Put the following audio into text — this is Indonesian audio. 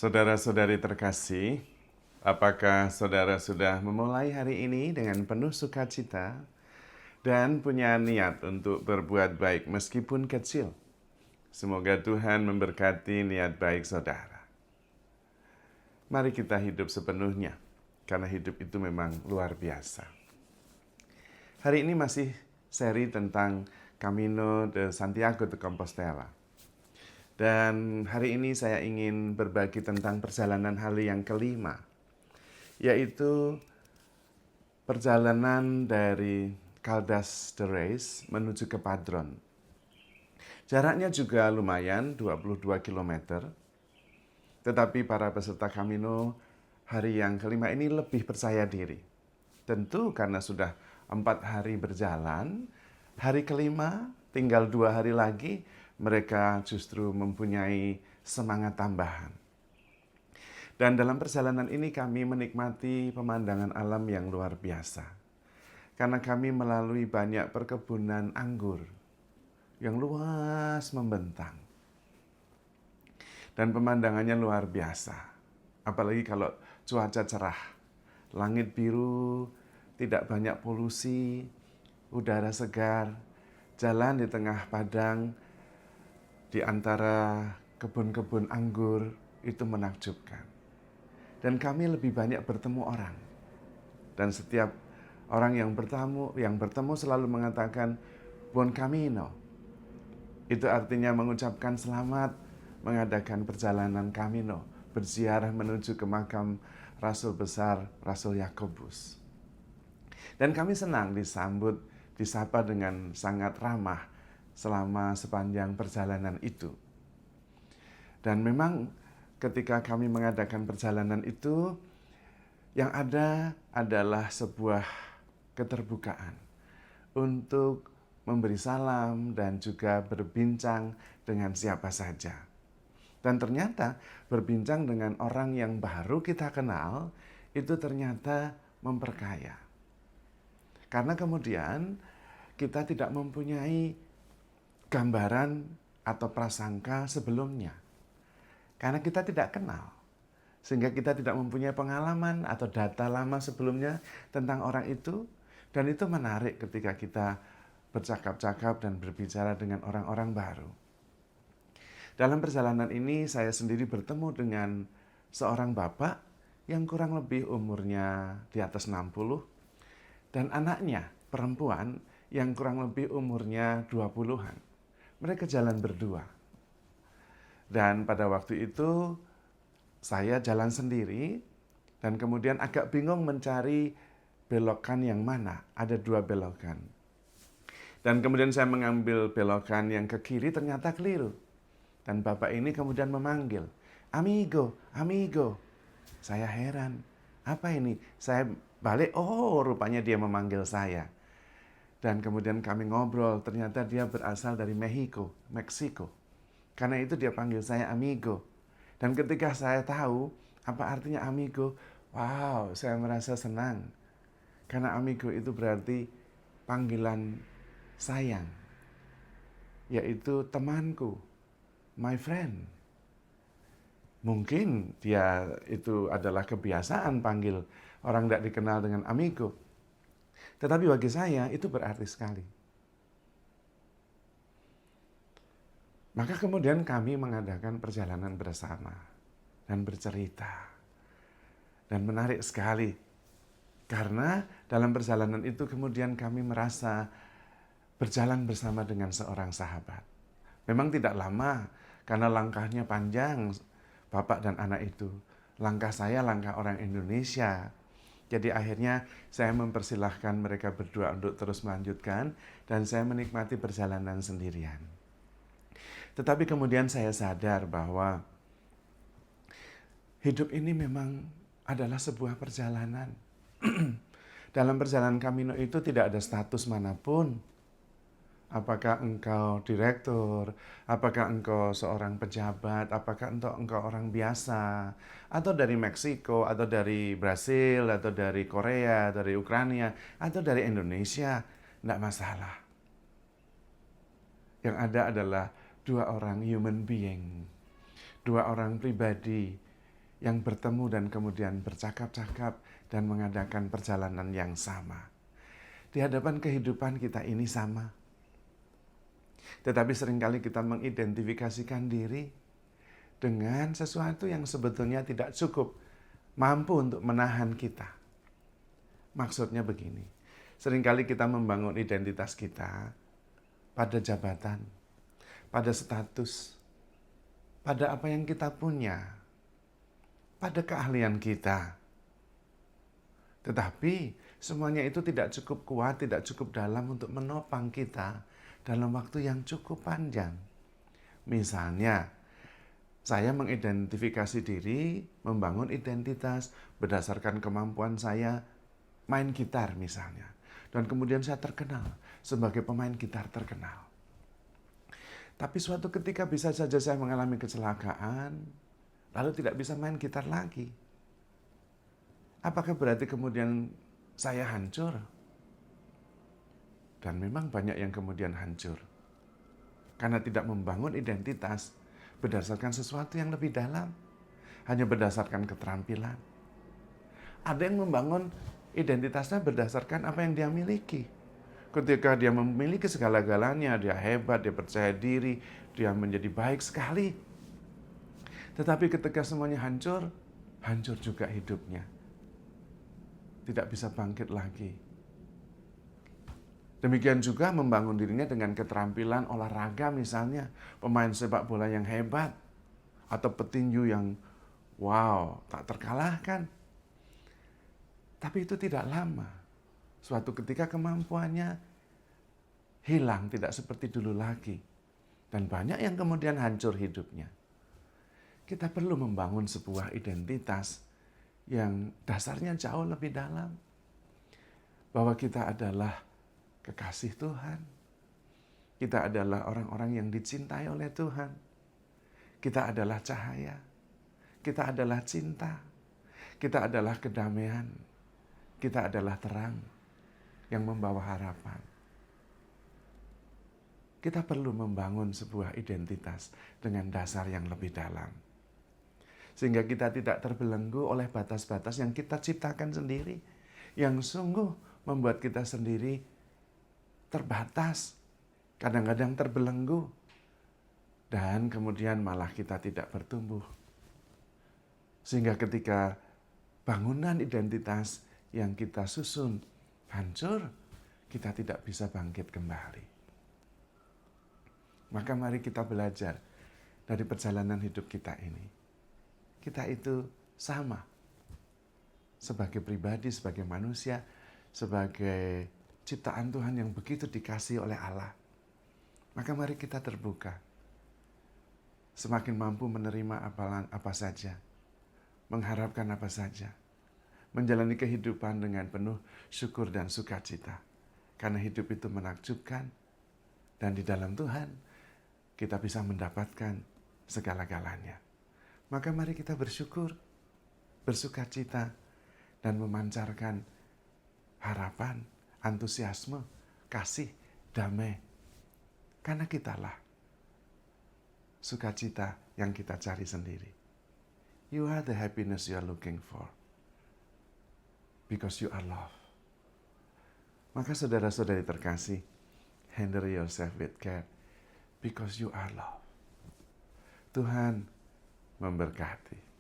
Saudara-saudari terkasih, apakah saudara sudah memulai hari ini dengan penuh sukacita dan punya niat untuk berbuat baik meskipun kecil? Semoga Tuhan memberkati niat baik saudara. Mari kita hidup sepenuhnya, karena hidup itu memang luar biasa. Hari ini masih seri tentang Camino de Santiago de Compostela. Dan hari ini saya ingin berbagi tentang perjalanan hari yang kelima, yaitu perjalanan dari Caldas de Reis menuju ke Padron. Jaraknya juga lumayan, 22 km. Tetapi para peserta Camino hari yang kelima ini lebih percaya diri. Tentu karena sudah 4 hari berjalan, hari kelima tinggal 2 hari lagi, mereka justru mempunyai semangat tambahan. Dan dalam perjalanan ini kami menikmati pemandangan alam yang luar biasa. Karena kami melalui banyak perkebunan anggur yang luas membentang. Dan pemandangannya luar biasa. Apalagi kalau cuaca cerah, langit biru, tidak banyak polusi, udara segar, jalan di tengah padang, di antara kebun-kebun anggur, itu menakjubkan. Dan kami lebih banyak bertemu orang. Dan setiap orang yang bertemu selalu mengatakan, Buon Camino. Itu artinya mengucapkan selamat mengadakan perjalanan Camino, berziarah menuju ke makam Rasul besar, Rasul Yakobus. Dan kami senang disapa dengan sangat ramah selama sepanjang perjalanan itu. Dan memang ketika kami mengadakan perjalanan itu, yang ada adalah sebuah keterbukaan untuk memberi salam dan juga berbincang dengan siapa saja. Dan ternyata berbincang dengan orang yang baru kita kenal, itu ternyata memperkaya. Karena kemudian kita tidak mempunyai gambaran atau prasangka sebelumnya. Karena kita tidak kenal. Sehingga kita tidak mempunyai pengalaman atau data lama sebelumnya tentang orang itu. Dan itu menarik ketika kita bercakap-cakap dan berbicara dengan orang-orang baru. Dalam perjalanan ini saya sendiri bertemu dengan seorang bapak yang kurang lebih umurnya di atas 60 dan anaknya perempuan yang kurang lebih umurnya 20-an. Mereka jalan berdua. Dan pada waktu itu saya jalan sendiri dan kemudian agak bingung mencari belokan yang mana. Ada 2 belokan. Dan kemudian saya mengambil belokan yang ke kiri, ternyata keliru. Dan bapak ini kemudian memanggil, Amigo, amigo. Saya heran, apa ini? Saya balik, oh rupanya dia memanggil saya. Dan kemudian kami ngobrol, ternyata dia berasal dari Meksiko. Karena itu dia panggil saya amigo. Dan ketika saya tahu apa artinya amigo, wow, saya merasa senang. Karena amigo itu berarti panggilan sayang, yaitu temanku, my friend. Mungkin dia itu adalah kebiasaan panggil orang tidak dikenal dengan amigo. Tetapi bagi saya itu berarti sekali. Maka kemudian kami mengadakan perjalanan bersama dan bercerita. Dan menarik sekali. Karena dalam perjalanan itu kemudian kami merasa berjalan bersama dengan seorang sahabat. Memang tidak lama karena langkahnya panjang bapak dan anak itu. Langkah saya langkah orang Indonesia. Jadi akhirnya saya mempersilahkan mereka berdua untuk terus melanjutkan dan saya menikmati perjalanan sendirian. Tetapi kemudian saya sadar bahwa hidup ini memang adalah sebuah perjalanan. Dalam perjalanan Camino itu tidak ada status manapun. Apakah engkau direktur, apakah engkau seorang pejabat, apakah engkau orang biasa, atau dari Meksiko, atau dari Brasil, atau dari Korea, dari Ukraina, atau dari Indonesia, tidak masalah. Yang ada adalah 2 orang human being, 2 orang pribadi yang bertemu dan kemudian bercakap-cakap dan mengadakan perjalanan yang sama. Di hadapan kehidupan kita ini sama. Tetapi seringkali kita mengidentifikasikan diri dengan sesuatu yang sebetulnya tidak cukup mampu untuk menahan kita. Maksudnya begini, seringkali kita membangun identitas kita pada jabatan, pada status, pada apa yang kita punya, pada keahlian kita. Tetapi semuanya itu tidak cukup kuat, tidak cukup dalam untuk menopang kita dalam waktu yang cukup panjang. Misalnya, saya mengidentifikasi diri, membangun identitas berdasarkan kemampuan saya main gitar misalnya. Dan kemudian saya terkenal sebagai pemain gitar terkenal. Tapi suatu ketika bisa saja saya mengalami kecelakaan, lalu tidak bisa main gitar lagi. Apakah berarti kemudian saya hancur? Dan memang banyak yang kemudian hancur. Karena tidak membangun identitas berdasarkan sesuatu yang lebih dalam. Hanya berdasarkan keterampilan. Ada yang membangun identitasnya berdasarkan apa yang dia miliki. Ketika dia memiliki segala-galanya, dia hebat, dia percaya diri, dia menjadi baik sekali. Tetapi ketika semuanya hancur, hancur juga hidupnya. Tidak bisa bangkit lagi. Demikian juga membangun dirinya dengan keterampilan olahraga misalnya. Pemain sepak bola yang hebat. Atau petinju yang wow, tak terkalahkan. Tapi itu tidak lama. Suatu ketika kemampuannya hilang, tidak seperti dulu lagi. Dan banyak yang kemudian hancur hidupnya. Kita perlu membangun sebuah identitas yang dasarnya jauh lebih dalam. Bahwa kita adalah kekasih Tuhan. Kita adalah orang-orang yang dicintai oleh Tuhan. Kita adalah cahaya. Kita adalah cinta. Kita adalah kedamaian. Kita adalah terang yang membawa harapan. Kita perlu membangun sebuah identitas dengan dasar yang lebih dalam. Sehingga kita tidak terbelenggu oleh batas-batas yang kita ciptakan sendiri. Yang sungguh membuat kita sendiri terbatas. Kadang-kadang terbelenggu. Dan kemudian malah kita tidak bertumbuh. Sehingga ketika bangunan identitas yang kita susun hancur, kita tidak bisa bangkit kembali. Maka mari kita belajar dari perjalanan hidup kita ini. Kita itu sama. Sebagai pribadi, sebagai manusia, sebagai ciptaan Tuhan yang begitu dikasihi oleh Allah. Maka mari kita terbuka. Semakin mampu menerima apa saja. Mengharapkan apa saja. Menjalani kehidupan dengan penuh syukur dan sukacita. Karena hidup itu menakjubkan. Dan di dalam Tuhan, kita bisa mendapatkan segala-galanya. Maka mari kita bersyukur, bersukacita, dan memancarkan harapan, antusiasme, kasih, damai. Karena kitalah sukacita yang kita cari sendiri. You are the happiness you are looking for. Because you are love. Maka saudara-saudari terkasih, handle yourself with care. Because you are love. Tuhan memberkati.